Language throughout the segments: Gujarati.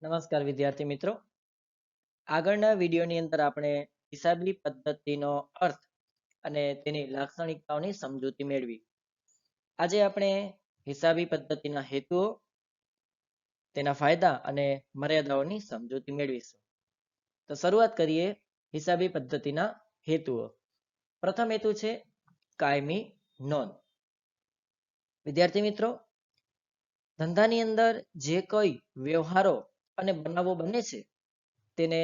નમસ્કાર વિદ્યાર્થી મિત્રો. આગળના વિડીયોની અંદર આપણે હિસાબી પદ્ધતિનો અર્થ અને તેની લાક્ષણિકતાઓની સમજૂતી મેળવી. આજે આપણે હિસાબી પદ્ધતિના હેતુઓ, તેના ફાયદા અને મર્યાદાઓની સમજૂતી મેળવીશું. તો શરૂઆત કરીએ હિસાબી પદ્ધતિના હેતુઓ. પ્રથમ હેતુ છે કાયમી નોંધ. વિદ્યાર્થી મિત્રો, ધંધાની અંદર જે કોઈ વ્યવહારો અને બનાવો બને છે તેને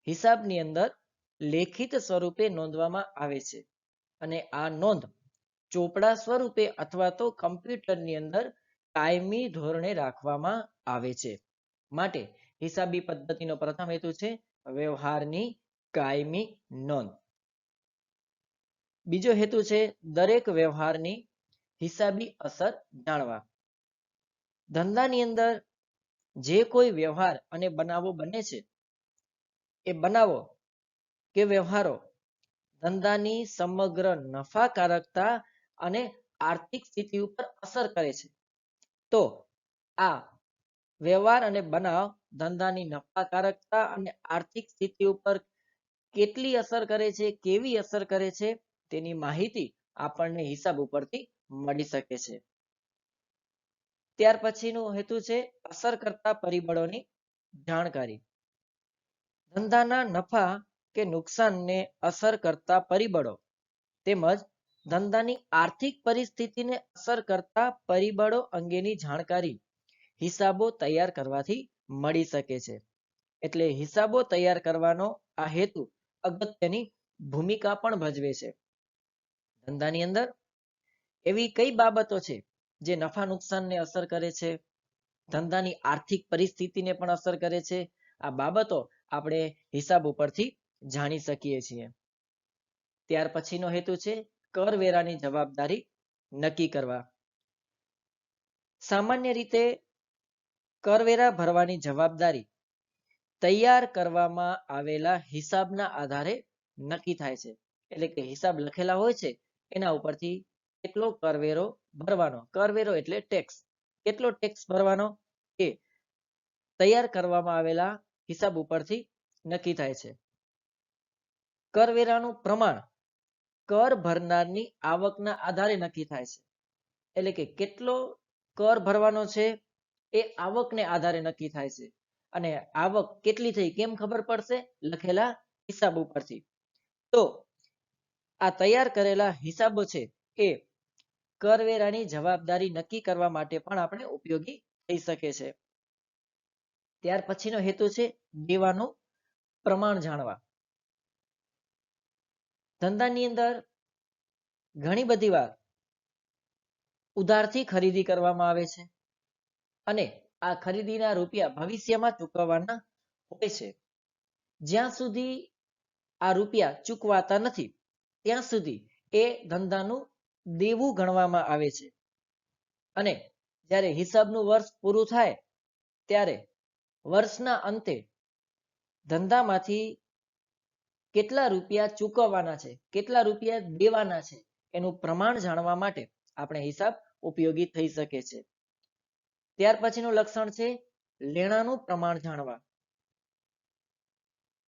હિસાબની અંદર લેખિત સ્વરૂપે નોંધવામાં આવે છે અને આ નોંધ ચોપડા સ્વરૂપે અથવા તો કમ્પ્યુટરની અંદર કાયમી ધોરણે રાખવામાં આવે છે. માટે હિસાબી પદ્ધતિનો પ્રથમ હેતુ છે વ્યવહારની કાયમી નોંધ. બીજો હેતુ છે દરેક વ્યવહારની હિસાબી અસર જાણવા. ધંધાની અંદર જે કોઈ વ્યવહાર અને બનાવો બને છે એ બનાવો કે વ્યવહારો ધંધાની સમગ્ર નફાકારકતા અને આર્થિક સ્થિતિ ઉપર અસર કરે છે. તો આ વ્યવહાર અને બનાવ ધંધાની નફાકારકતા અને આર્થિક સ્થિતિ ઉપર કેટલી અસર કરે છે, કેવી અસર કરે છે, તેની માહિતી આપણને હિસાબ ઉપરથી મળી શકે છે. ત્યાર પછીનો હેતુ છે અસર કરતા પરિબળોની જાણકારી. ધંધાના નફા કે નુકસાનને અસર કરતા પરિબળો તેમજ ધંધાની આર્થિક પરિસ્થિતિને અસર કરતા પરિબળો અંગેની જાણકારી હિસાબો તૈયાર કરવાથી મળી શકે છે. એટલે હિસાબો તૈયાર કરવાનો આ હેતુ અગત્યની ભૂમિકા પણ ભજવે છે. ધંધાની અંદર એવી કઈ બાબતો છે જે નફા નુકસાનને અસર કરે છે, ધંધાની આર્થિક પરિસ્થિતિને પણ અસર કરે છે, આ બાબતો આપણે હિસાબ ઉપરથી જાણી શકીએ છીએ. ત્યાર પછીનો હેતુ છે કરવેરાની જવાબદારી નક્કી કરવા. સામાન્ય રીતે કરવેરા ભરવાની જવાબદારી તૈયાર કરવામાં આવેલા હિસાબના આધારે નક્કી થાય છે. એટલે કે હિસાબ લખેલા હોય છે એના ઉપરથી કેટલો કરવેરો ભરવાનો, કરવેરો એટલે ટેક્સ, કેટલો ટેક્સ ભરવાનો એ તૈયાર કરવામાં આવેલા હિસાબ ઉપરથી નક્કી થાય છે. કરવેરાનું પ્રમાણ કર ભરનારની આવકના આધારે નક્કી થાય છે. એટલે કે કેટલો કર ભરવાનો છે એ આવકને આધારે નક્કી થાય છે. અને આવક કેટલી થઈ કેમ ખબર પડશે? લખેલા હિસાબ ઉપરથી. તો આ તૈયાર કરેલા હિસાબો છે એ કરવેરાની જવાબદારી નક્કી કરવા માટે પણ આપણે ઉપયોગી થઈ શકે છે. ત્યાર પછીનો હેતુ છે દેવાનું પ્રમાણ જાણવા. ધંધાની અંદર ઘણી બધી વાર ઉધારથી ખરીદી કરવામાં આવે છે અને આ ખરીદીના રૂપિયા ભવિષ્યમાં ચૂકવવાના હોય છે. જ્યાં સુધી આ રૂપિયા ચૂકવાતા નથી ત્યાં સુધી એ ધંધાનું દેવું ગણવામાં આવે છે. અને જ્યારે હિસાબનું વર્ષ પૂરું થાય ત્યારે વર્ષના અંતે ધંધામાંથી કેટલા રૂપિયા ચૂકવવાના છે, કેટલા રૂપિયા દેવાના છે એનું પ્રમાણ જાણવા માટે આપણે હિસાબ ઉપયોગી થઈ શકે છે. ત્યાર પછીનું લક્ષણ છે લેણાનું પ્રમાણ જાણવા.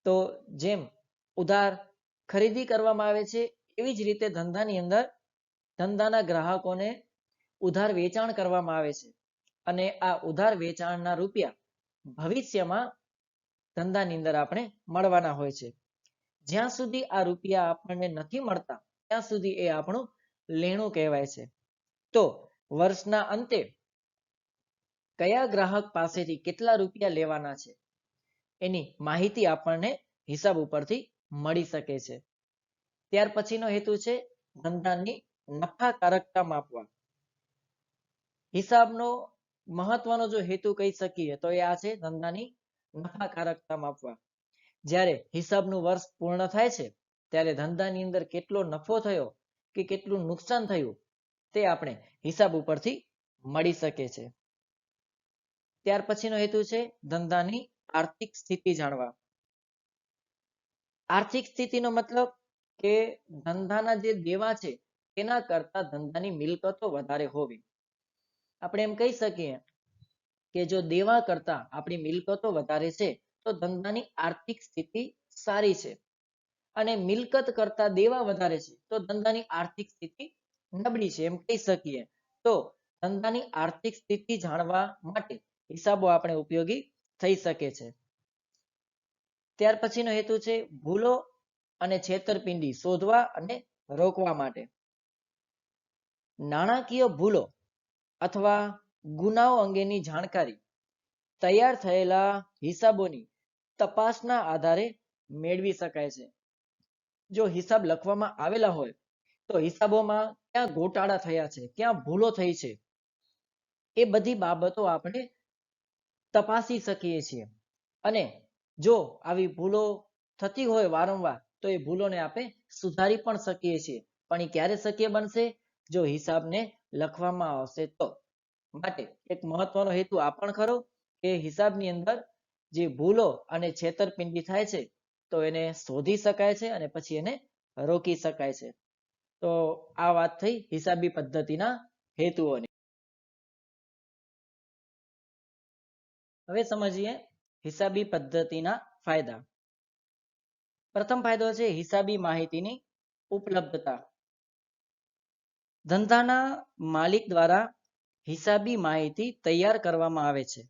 તો જેમ ઉધાર ખરીદી કરવામાં આવે છે એવી જ રીતે ધંધાની અંદર ધંધાના ગ્રાહકોને ઉધાર વેચાણ કરવામાં આવે છે અને આ ઉધાર વેચાણના રૂપિયા ભવિષ્યમાં ધંધાની અંદર આપણે મળવાના હોય છે. જ્યાં સુધી આ રૂપિયા આપણને નથી મળતા ત્યાં સુધી એ આપણું લેણું કહેવાય છે. તો વર્ષના અંતે કયા ગ્રાહક પાસેથી કેટલા રૂપિયા લેવાના છે એની માહિતી આપણને હિસાબ ઉપરથી મળી શકે છે. ત્યાર પછીનો હેતુ છે ધંધાની નફાકારકતા માપવા. હિસાબનો મહત્વનો જો હેતુ કહી શકીએ તો એ આ છે ધંધાની નફાકારકતા માપવા. જ્યારે હિસાબનું વર્ષ પૂર્ણ થાય છે ત્યારે ધંધાની અંદર કેટલો નફો થયો કે કેટલું નુકસાન થયું તે આપણે હિસાબ ઉપરથી મળી શકે છે. ત્યાર પછીનો હેતુ છે ધંધાની આર્થિક સ્થિતિ જાણવા. આર્થિક સ્થિતિનો મતલબ કે ધંધાના જે દેવા છે તેના કરતા ધંધાની મિલકતો વધારે હોવી. આપણે એમ કહી શકીએ કે જો દેવા કરતા આપણી મિલકતો વધારે છે તો ધંધાની આર્થિક સ્થિતિ સારી છે, અને મિલકત કરતા દેવા વધારે છે તો ધંધાની આર્થિક સ્થિતિ નબળી છે એમ કહી શકીએ. તો ધંધાની આર્થિક સ્થિતિ જાણવા માટે હિસાબો આપણે ઉપયોગી થઈ શકે છે. ત્યાર પછીનો હેતુ છે ભૂલો અને છેતરપિંડી શોધવા અને રોકવા માટે. નાણાકીય ભૂલો અથવા ગુનાઓ અંગેની જાણકારી તૈયાર થયેલા હિસાબોની તપાસના આધારે મેળવી શકાય છે. જો હિસાબ લખવામાં આવેલા હોય તો હિસાબોમાં ક્યાં ગોટાળા થયા છે, ક્યાં ભૂલો થઈ છે, એ બધી બાબતો આપણે તપાસી શકીએ છીએ. અને જો આવી ભૂલો થતી હોય વારંવાર તો એ ભૂલોને આપણે સુધારી પણ શકીએ છીએ. પણ એ ક્યારે શક્ય બનશે? જો હિસાબને લખવામાં આવશે તો. માટે એક મહત્વનો હેતુ આ પણ ખરો કે હિસાબની અંદર જે ભૂલો અને છેતરપિંડી થાય છે તો એને શોધી શકાય છે અને પછી એને રોકી શકાય છે. તો આ વાત થઈ હિસાબી પદ્ધતિના હેતુઓની. હવે સમજીએ હિસાબી પદ્ધતિના ફાયદા. પ્રથમ ફાયદો છે હિસાબી માહિતીની ઉપલબ્ધતા. ધંધાના માલિક દ્વારા હિસાબી માહિતી તૈયાર કરવામાં આવે છે.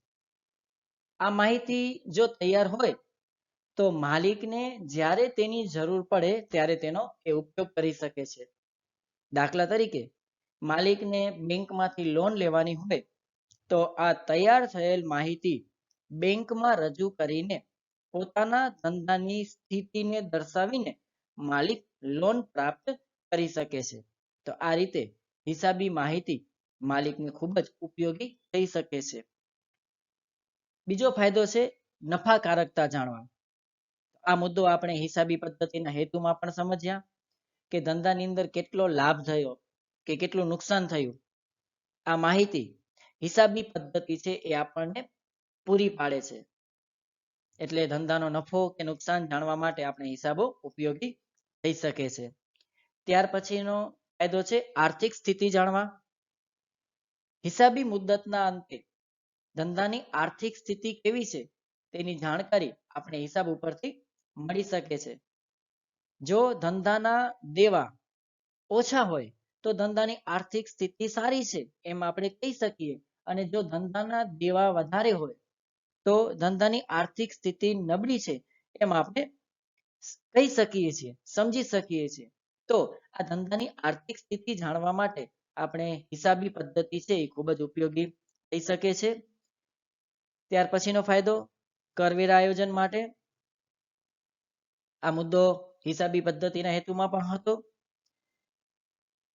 આ માહિતી જો તૈયાર હોય તો માલિકને જ્યારે તેની જરૂર પડે ત્યારે તેનો એ ઉપયોગ કરી શકે છે. દાખલા તરીકે માલિકને બેંકમાંથી લોન લેવાની હોય તો આ તૈયાર થયેલ માહિતી બેંકમાં રજૂ કરીને પોતાના ધંધાની સ્થિતિને દર્શાવીને માલિક લોન પ્રાપ્ત કરી શકે છે. તો આ રીતે હિસાબી માહિતી માલિકને ખૂબ જ ઉપયોગી થઈ શકે છે. બીજો ફાયદો છે નફાકારકતા જાણવા. આ મુદ્દો આપણે હિસાબી પદ્ધતિના હેતુમાં પણ સમજ્યા કે ધંધાની અંદર કેટલો લાભ થયો કે કેટલું નુકસાન થયું. આ માહિતી હિસાબી પદ્ધતિ છે એ આપણને પૂરી પાડે છે. એટલે ધંધાનો નફો કે નુકસાન જાણવા માટે આપણે હિસાબો ઉપયોગી થઈ શકે છે. ત્યાર પછીનો ફાયદો છે આર્થિક સ્થિતિ જાણવા. હિસાબી મુદ્દતના અંતે ધંધાની આર્થિક સ્થિતિ કેવી છે તેની જાણકારી આપણે હિસાબ ઉપરથી મળી શકે છે. જો ધંધાના દેવા ઓછા હોય તો ધંધાની આર્થિક સ્થિતિ સારી છે એમ આપણે કહી શકીએ, અને જો ધંધાના દેવા વધારે હોય તો ધંધાની આર્થિક સ્થિતિ નબળી છે એમ આપણે કહી શકીએ છીએ, સમજી શકીએ છીએ. તો આ ધંધાની આર્થિક સ્થિતિ જાણવા માટે આપણે હિસાબી પદ્ધતિ છે એ ખૂબ જ ઉપયોગી થઈ શકે છે. ત્યાર પછીનો ફાયદો કરવેરા આયોજન માટે. આ મુદ્દો હિસાબી પદ્ધતિના હેતુમાં પણ હતો.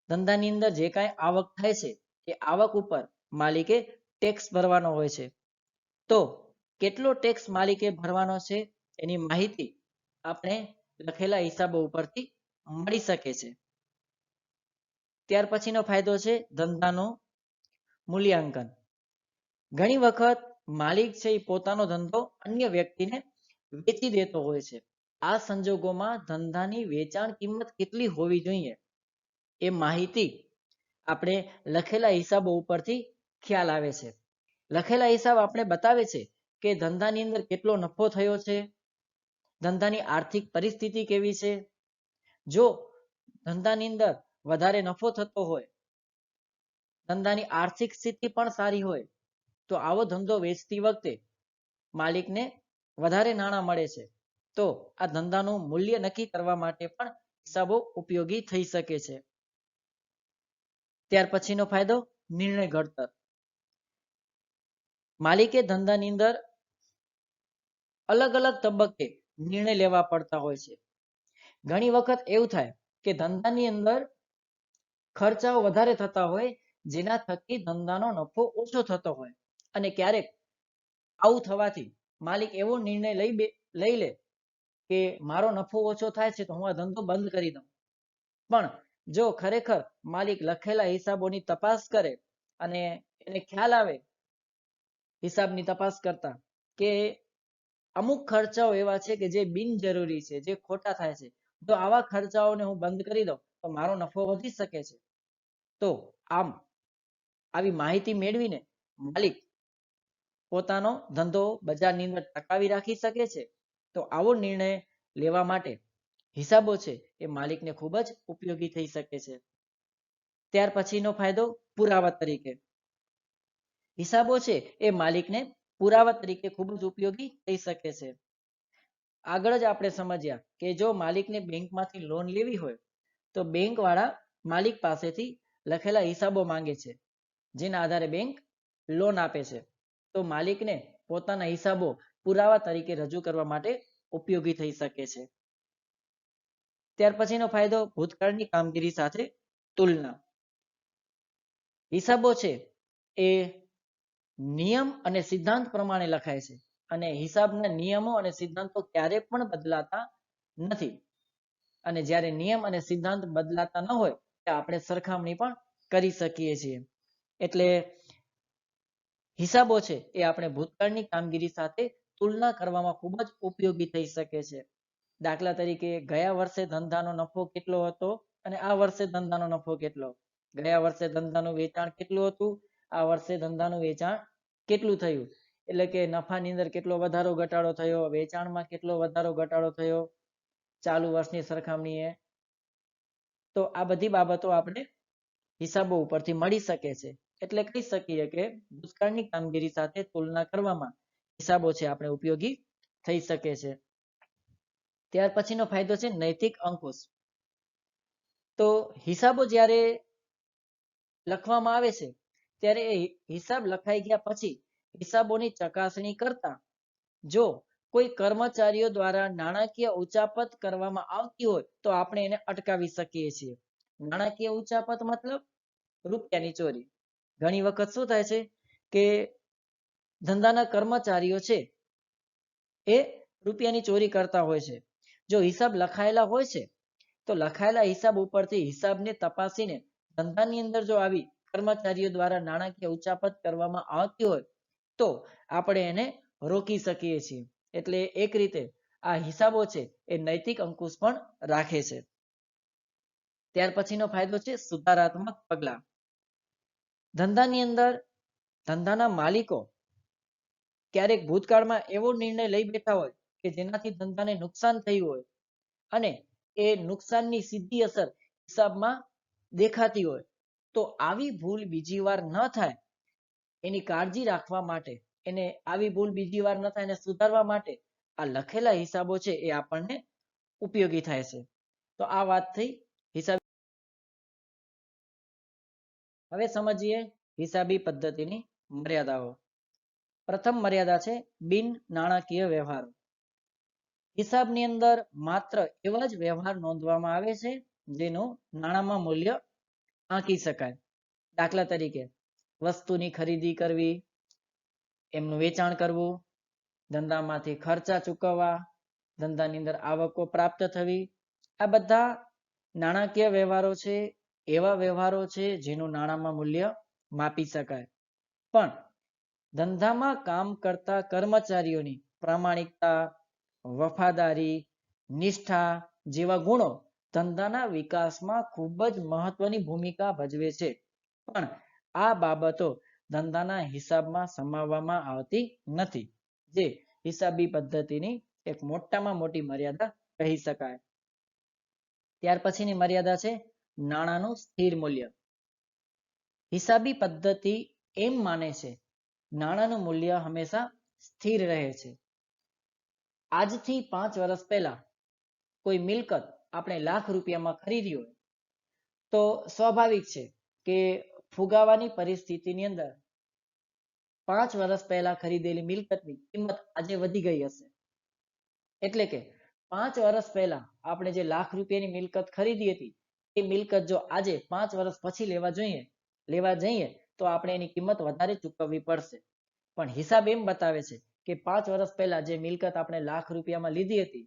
ધંધાની અંદર જે કાંઈ આવક થાય છે એ આવક ઉપર માલિકે ટેક્સ ભરવાનો હોય છે. તો કેટલો ટેક્સ માલિકે ભરવાનો છે એની માહિતી આપણે લખેલા હિસાબો ઉપરથી મળી શકે છે. ત્યાર પછીનો ફાયદો છે ધંધાનું મૂલ્યાંકન. ઘણી વખત માલિક છે એ પોતાનો ધંધો અન્ય વ્યક્તિને વેચી દેતો હોય છે. આ સંજોગોમાં ધંધાની વેચાણ કિંમત કેટલી હોવી જોઈએ એ માહિતી આપણે લખેલા હિસાબો ઉપરથી ખ્યાલ આવે છે. લખેલા હિસાબ આપણે બતાવે છે કે ધંધાની અંદર કેટલો નફો થયો છે, ધંધાની આર્થિક પરિસ્થિતિ કેવી છે. જો ધંધાની અંદર વધારે નફો થતો હોય, ધંધાની આર્થિક સ્થિતિ પણ સારી હોય તો આવો ધંધો વેચતી વખતે માલિકને વધારે નાણાં મળે છે. તો આ ધંધાનું મૂલ્ય નક્કી કરવા માટે પણ હિસાબો ઉપયોગી થઈ શકે છે. ત્યાર પછીનો ફાયદો નિર્ણય ઘડતર. માલિકે ધંધાની અંદર અલગ અલગ તબક્કે નિર્ણય લેવા પડતા હોય છે. ઘણી વખત એવું થાય કે ધંધાની અંદર ખર્ચાઓ વધારે થતા હોય જેના થકી ધંધાનો નફો ઓછો થતો હોય, અને ક્યારેક આવું થવાથી માલિક એવો નિર્ણય લઈ લે કે મારો નફો ઓછો થાય છે તો હું આ ધંધો બંધ કરી દઉં. પણ જો ખરેખર માલિક લખેલા હિસાબોની તપાસ કરે અને એને ખ્યાલ આવે હિસાબની તપાસ કરતા કે અમુક ખર્ચાઓ એવા છે કે જે બિનજરૂરી છે, જે ખોટા થાય છે, તો આવા ખર્ચાઓને હું બંધ કરી દઉં તો મારો નફો વધી શકે છે. તો આમ આવી માહિતી મેળવીને માલિક પોતાનો ધંધો બજારની અંદર ટકાવી રાખી શકે છે. તો આવો નિર્ણય લેવા માટે હિસાબો છે એ માલિકને ખૂબ જ ઉપયોગી થઈ શકે છે. ત્યાર પછીનો ફાયદો પુરાવા તરીકે. હિસાબો છે એ માલિકને પુરાવા તરીકે ખૂબ જ ઉપયોગી થઈ શકે છે. આગળ જ આપણે સમજ્યા કે જો માલિકને બેંકમાંથી લોન લેવી હોય તો બેંક વાળા માલિક પાસેથી લખેલા હિસાબો માંગે છે, જેના આધારે બેંક લોન આપે છે. તો માલિકને પોતાના હિસાબો પુરાવા તરીકે રજૂ કરવા માટે ઉપયોગી થઈ શકે છે. ત્યાર પછીનો ફાયદો ભૂતકાળની કામગીરી સાથે તુલના. હિસાબો છે એ નિયમ અને સિદ્ધાંત પ્રમાણે લખાય છે અને હિસાબના નિયમો અને સિદ્ધાંતો ક્યારેય પણ બદલાતા નથી. અને જ્યારે નિયમ અને સિદ્ધાંત બદલાતા ન હોય ત્યારે આપણે સરખામણી પણ કરી શકીએ છીએ. એટલે હિસાબો છે એ આપણે ભૂતકાળની કામગીરી સાથે તુલના કરવામાં ખૂબ જ ઉપયોગી થઈ શકે છે. દાખલા તરીકે ગયા વર્ષે ધંધાનો નફો કેટલો હતો અને આ વર્ષે ધંધાનો નફો કેટલો. ગયા વર્ષે ધંધાનું વેચાણ કેટલું હતું, આ વર્ષે ધંધાનું વેચાણ કેટલું થયું. એટલે કે નફાની અંદર કેટલો વધારો ઘટાડો થયો, વેચાણમાં કેટલો વધારો ઘટાડો થયો ચાલુ વર્ષની સરખામણીએ. તો આ બધી બાબતો આપણે હિસાબો ઉપરથી મળી શકે છે. એટલે કહી શકીએ કે ભૂતકાળની કામગીરી સાથે તુલના કરવામાં હિસાબો છે આપણે ઉપયોગી થઈ શકે છે. ત્યાર પછીનો ફાયદો છે નૈતિક અંકુશ. તો હિસાબો જ્યારે લખવામાં આવે છે ત્યારે એ હિસાબ લખાઈ ગયા પછી હિસાબોની ચકાસણી કરતા જો કોઈ કર્મચારીઓ દ્વારા નાણાકીય ઉચાપત કરવામાં આવતી હોય તો આપણે એને અટકાવી શકીએ છીએ. નાણાકીય ઉચાપત મતલબ રૂપિયાની ચોરી. ઘણી વખત શું થાય છે કે ધંધાના કર્મચારીઓ છે એ રૂપિયાની ચોરી કરતા હોય છે. જો હિસાબ લખાયેલા હોય છે તો લખાયેલા હિસાબ ઉપરથી હિસાબને તપાસીને ધંધાની અંદર જો આવી કર્મચારીઓ દ્વારા નાણાકીય ઉચાપત કરવામાં આવતી હોય તો આપણે એને રોકી શકીએ છીએ. એટલે એક રીતે આ હિસાબો છે એ નૈતિક અંકુશ પણ રાખે છે. ત્યાર પછીનો ફાયદો છે સુધારાત્મક પગલા. ધંધાની અંદર ધંધાના માલિકો ક્યારેક ભૂતકાળમાં એવો નિર્ણય લઈ બેઠા હોય કે જેનાથી ધંધાને નુકસાન થયું હોય અને એ નુકસાનની સીધી અસર હિસાબમાં દેખાતી હોય તો આવી ભૂલ બીજી વાર ન થાય એની કાળજી રાખવા માટે, એને આવી ભૂલ બીજી વાર ન થાય એને સુધારવા માટે આ લખેલા હિસાબો છે એ આપણને ઉપયોગી થાય છે. તો આ વાત થઈ હિસાબ. હવે સમજીએ હિસાબી પદ્ધતિની મર્યાદાઓ. પ્રથમ મર્યાદા છે બિન નાણાકીય વ્યવહાર. હિસાબની અંદર માત્ર એવા જ વ્યવહાર નોંધવામાં આવે છે જેનું નાણામાં મૂલ્ય આંકી શકાય. દાખલા તરીકે વસ્તુની ખરીદી કરવી, એમનું વેચાણ કરવું, ધંધામાંથી ખર્ચા ચૂકવવા, ધંધાની અંદર આવકો પ્રાપ્ત થવી. આ બધા નાણાકીય વ્યવહારો છે, એવા વ્યવહારો છે જેનું નાણામાં મૂલ્ય માપી શકાય. પણ ધંધામાં કામ કરતા કર્મચારીઓની પ્રામાણિકતા, વફાદારી, નિષ્ઠા જેવા ગુણો ધંધાના વિકાસમાં ખૂબ જ મહત્વની ભૂમિકા ભજવે છે. પણ આ બાબતો ધંધાના હિસાબમાં સમાવવામાં આવતી નથી, જે હિસાબી પદ્ધતિની એક મોટામાં મોટી મર્યાદા કહી શકાય. ત્યાર પછીની મર્યાદા છે નાણાંનું સ્થિર મૂલ્ય. હિસાબી પદ્ધતિ એમ માને છે નાણાંનું મૂલ્ય હંમેશા સ્થિર રહે છે. આજથી 5 વર્ષ પહેલા કોઈ મિલકત આપણે લાખ રૂપિયામાં ખરીદી હોય તો સ્વાભાવિક છે કે ફુગાવાની પરિસ્થિતિની અંદર 5 વર્ષ પહેલા ખરીદેલી મિલકતની કિંમત આજે વધી ગઈ હશે. એટલે કે 5 વર્ષ પહેલા આપણે જે લાખ રૂપિયાની મિલકત ખરીદી હતી એ મિલકત જો આજે 5 વર્ષ પછી લેવા જઈએ તો આપણે એની કિંમત વધારે ચૂકવવી પડશે. પણ હિસાબ એમ બતાવે છે કે 5 વર્ષ પહેલા જે મિલકત આપણે લાખ રૂપિયામાં લીધી હતી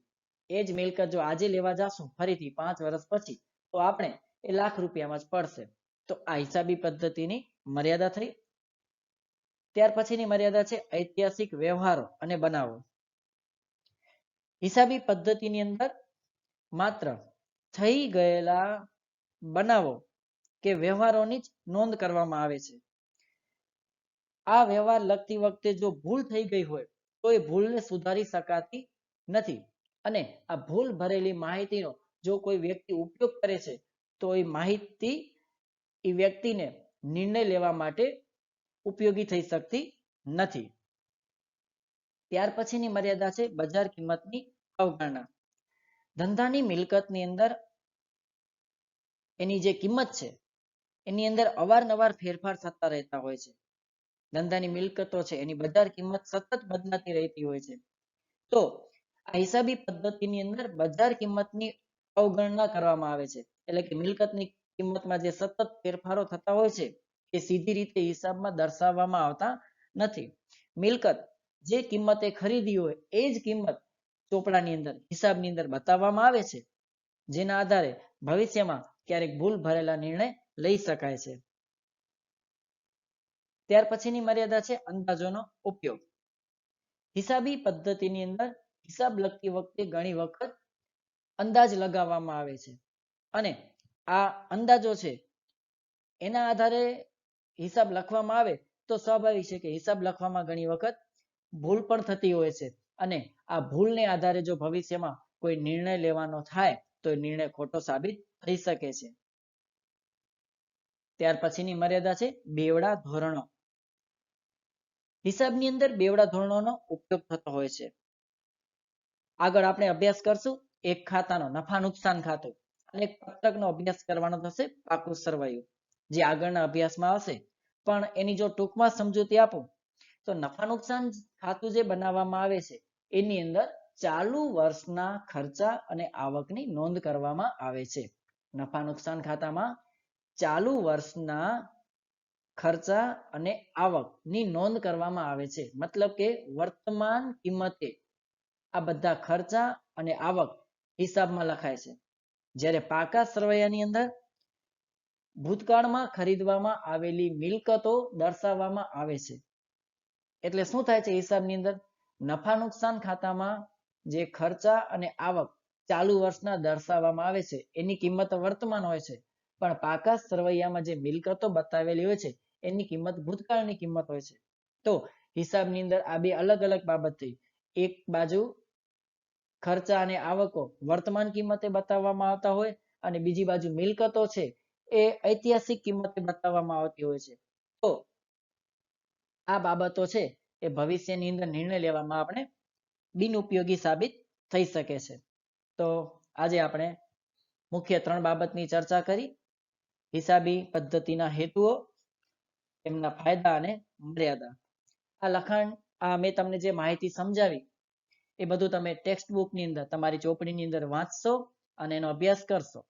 એ જ મિલકત જો આજે લેવા જાશું ફરીથી 5 વર્ષ પછી તો આપણે એ લાખ રૂપિયામાં જ પડશે. તો આ હિસાબી પદ્ધતિની મર્યાદા થઈ. ત્યાર પછીની મર્યાદા છે ઐતિહાસિક વ્યવહારો અને બનાવો. હિસાબી પદ્ધતિની અંદર માત્ર થઈ ગયેલા બનાવો કે વ્યવહારોની જ નોંધ કરવામાં આવે છે. આ વ્યવહાર લખતી વખતે જો ભૂલ થઈ ગઈ હોય તો એ ભૂલને સુધારી શકાતી નથી અને આ ભૂલ ભરેલી માહિતીનો જો કોઈ વ્યક્તિ ઉપયોગ કરે છે તો એ માહિતી એ વ્યક્તિને નિર્ણય લેવા માટે ઉપયોગી થઈ શકતી નથી. ત્યાર પછીની મર્યાદા છે બજાર કિંમતની અવગણના. ધંધાની મિલકતની અંદર એની જે કિંમત છે એની અંદર અવારનવાર ફેરફાર થતા રહેતા હોય છે. ધંધાની મિલકતો છે એની બજાર કિંમત સતત બદલાતી રહેતી હોય છે. તો આ હિસાબી પદ્ધતિની અંદર બજાર કિંમતની અવગણના કરવામાં આવે છે. એટલે કે મિલકતની કિંમતમાં જે સતત ફેરફારો થતા હોય છે એ સીધી રીતે હિસાબમાં દર્શાવવામાં આવતા નથી. મિલકત જે કિંમતે ખરીદી હોય એ જ કિંમત ચોપડાની અંદર હિસાબની અંદર બતાવવામાં આવે છે, જેના આધારે ભવિષ્યમાં ક્યારેક ભૂલ ભરેલા નિર્ણય લઈ શકાય છે. ત્યાર પછીની મર્યાદા છે અંદાજોનો ઉપયોગ. હિસાબી પદ્ધતિની અંદર હિસાબ લખતી વખતે ઘણી વખત અંદાજ લગાવવામાં આવે છે અને આ અંદાજો છે એના આધારે હિસાબ લખવામાં આવે તો સ્વાભાવિક છે કે હિસાબ લખવામાં ઘણી વખત ભૂલ પણ થતી હોય છે અને આ ભૂલને આધારે જો ભવિષ્યમાં કોઈ નિર્ણય લેવાનો થાય તો એ નિર્ણય ખોટો સાબિત થઈ શકે છે. ત્યાર પછીની મર્યાદા છે બેવડા ધોરણો. હિસાબની અંદર બેવડા ધોરણોનો ઉપયોગ થતો હોય છે. આગળ આપણે અભ્યાસ કરશું એક ખાતાનો નફા નુકસાન ખાતું અને એક પત્રકનો અભ્યાસ કરવાનો થશે પાકું સરવૈયું, જે આગળના અભ્યાસમાં આવશે. પણ એની જો ટૂંકમાં સમજૂતી આપું તો નફા નુકસાન ખાતું જે બનાવવામાં આવે છે એની અંદર ચાલુ વર્ષના ખર્ચા અને આવકની નોંધ કરવામાં આવે છે. નફા નુકસાન ખાતામાં ચાલુ વર્ષના ખર્ચા અને આવકની નોંધ કરવામાં આવે છે. મતલબ કે વર્તમાન કિંમતે આ બધા ખર્ચા અને આવક હિસાબમાં લખાય છે. જ્યારે પાકા સરવૈયાની અંદર ભૂતકાળમાં ખરીદવામાં આવેલી મિલકતો દર્શાવવામાં આવે છે. એટલે શું થાય છે હિસાબની અંદર નફા નુકસાન ખાતામાં જે ખર્ચા અને આવક ચાલુ વર્ષના દર્શાવવામાં આવે છે એની કિંમત વર્તમાન હોય છે, પણ પાકા સરવૈયામાં જે મિલકતો બતાવેલી હોય છે એની કિંમત ભૂતકાળની કિંમત હોય છે. તો હિસાબની અંદર આ બે અલગ અલગ બાબત થઈ. એક બાજુ ખર્ચા અને આવકો વર્તમાન કિંમતે બતાવવામાં આવતા હોય અને બીજી બાજુ મિલકતો છે એ ઐતિહાસિક કિંમતે બતાવવામાં આવતી હોય છે. તો આ બાબતો છે એ ભવિષ્યની અંદર નિર્ણય લેવામાં આપણે બિનઉપયોગી સાબિત થઈ શકે છે. તો આજે આપણે મુખ્ય 3 બાબતની ચર્ચા કરી. હિસાબી પદ્ધતિના હેતુઓ, તેમના ફાયદા અને મર્યાદા. આ લખાણ મેં તમને જે માહિતી સમજાવી એ બધું તમે ટેક્સ્ટ બુકની અંદર તમારી ચોપડીની અંદર વાંચશો અને એનો અભ્યાસ કરશો